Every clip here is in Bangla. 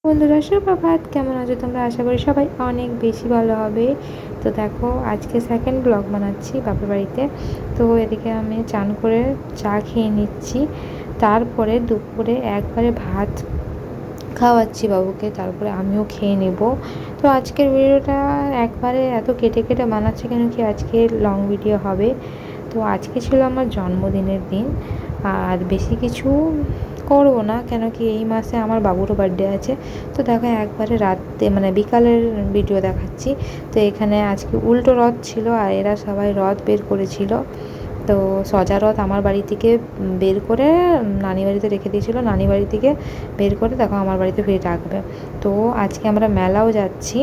বন্ধুরা সুপ্রভাত, কেমন আছো তোমরা? আশা করি সবাই অনেক বেশি ভালো হবে। তো দেখো, আজকে সেকেন্ড ব্লগ বানাচ্ছি বাপের বাড়িতে। তো এদিকে আমি চান করে চা খেয়ে নিচ্ছি, তারপরে দুপুরে একবারে ভাত খাওয়াচ্ছি বাবুকে, তারপরে আমিও খেয়ে নেব। তো আজকের ভিডিওটা একবারে এত কেটে কেটে বানাচ্ছি কেন কি আজকে লং ভিডিও হবে। তো আজকে ছিল আমার জন্মদিনের দিন, আর বেশি কিছু করব না কেন কি এই মাসে আমার বাবুরও বার্থডে আছে। তো দেখো একবারে রাতে মানে বিকালের ভিডিও দেখাচ্ছি। তো এখানে আজকে উল্টো রথ ছিল, আর এরা সবাই রথ বের করেছিল। তো সজা রথ আমার বাড়ি থেকে বের করে নানি বাড়িতে রেখে দিয়েছিল, নানি বাড়ি থেকে বের করে দেখো আমার বাড়িতে ফিরে রাখবে। তো আজকে আমরা মেলাও যাচ্ছি।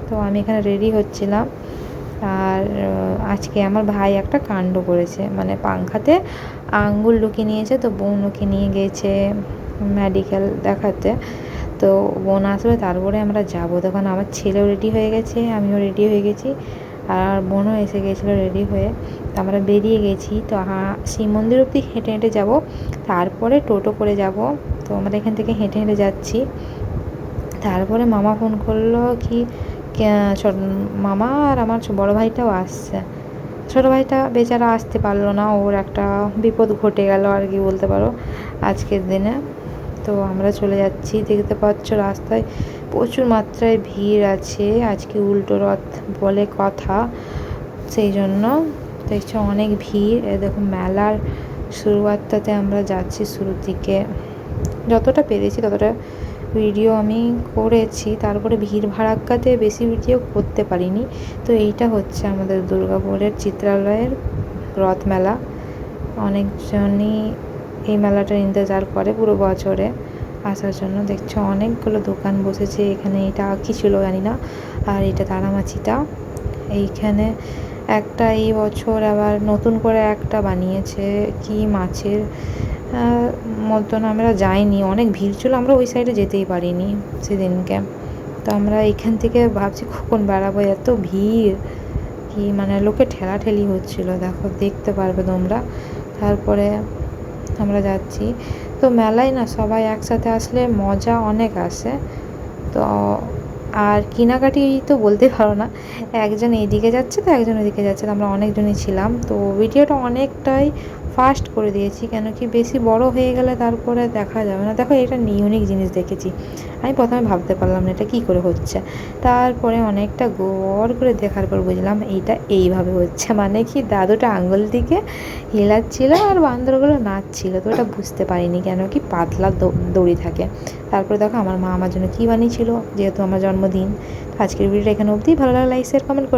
তো আমি এখানে রেডি হচ্ছিলাম। আর আজকে আমার ভাই একটা কাণ্ড করেছে, মানে পাংখাতে আঙ্গুল লুকিয়ে নিয়েছে। তো বোন ওকে নিয়ে গিয়েছে মেডিকেল দেখাতে। তো বোন আসবে তারপরে আমরা যাব। তখন আমার ছেলেও রেডি হয়ে গেছে, আমিও রেডি হয়ে গেছি, আর বোনও এসে গেছিলো রেডি হয়ে। তো আমরা বেরিয়ে গেছি। তো শিব মন্দির অবধি হেঁটে হেঁটে যাব, তারপরে টোটো করে যাব। তো আমরা এখান থেকে হেঁটে হেঁটে যাচ্ছি। তারপরে মামা ফোন করলো কি মামা আর আমার বড় ভাইটাও আসছে। ছোটো ভাইটা বেচারা আসতে পারলো না, ওর একটা বিপদ ঘটে গেল আর কি বলতে পারো আজকের দিনে। তো আমরা চলে যাচ্ছি, দেখতে পাচ্ছ রাস্তায় প্রচুর মাত্রায় ভিড় আছে, আজকে উল্টো রথ বলে কথা, সেই জন্য দেখছো অনেক ভিড়। দেখো মেলার শুরুয়াতটাতে আমরা যাচ্ছি, শুরুর দিকে যতটা পেরেছি ততটা ভিডিও আমি করেছি, তারপরে ভিড় ভাড়াক্কাতে বেশি ভিডিও করতে পারিনি। তো এইটা হচ্ছে আমাদের দুর্গাপুরের চিত্রালয়ের রথ মেলা। অনেকজনই এই মেলাটার ইন্তজার করে পুরো বছরে আসার জন্য। দেখছো অনেকগুলো দোকান বসেছে এখানে, এটা কী ছিল জানি না। আর এটা তারামাছিটা, এইখানে একটা এই বছর আবার নতুন করে একটা বানিয়েছে কি মাছের মতন। আমরা যাইনি, অনেক ভিড় ছিল, আমরা ওই সাইডে যেতেই পারিনি সেদিনকে। তো আমরা এখান থেকে ভাবছি কখন বেড়াবো, এত ভিড় কি মানে লোকে ঠেলাঠেলি হচ্ছিল, দেখো দেখতে পারবে তোমরা। তারপরে আমরা যাচ্ছি। তো মেলায় না সবাই একসাথে আসলে মজা অনেক আসে। তো আর কেনাকাটি তো বলতে পারো না, একজন এইদিকে যাচ্ছে তো একজন ওইদিকে যাচ্ছে, তো আমরা অনেকজনই ছিলাম। তো ভিডিওটা অনেকটাই ফাস্ট করে দিয়েছি কেন কি বেশি বড় হয়ে গেলে তারপরে দেখা যাবে না। দেখো এটা ইউনিক জিনিস দেখেছি, আমি প্রথমে ভাবতে পারলাম না এটা কী করে হচ্ছে। তারপরে অনেকটা গড় করে দেখার পর বুঝলাম এইটা এইভাবে হচ্ছে, মানে কি দাদুটা আঙুল দিকে হেলাচ্ছিল আর বান্দরগুলো নাচছিল। তো এটা বুঝতে পারিনি কেন কি পাতলা দড়ি থাকে। তারপরে দেখো আমার মা আমার জন্য কী বানিয়েছিল, যেহেতু আমার জন্মদিন। আজকের ভিডিওটা এখানে অবধি, ভালো লাগলে লাইক শেয়ার কমেন্ট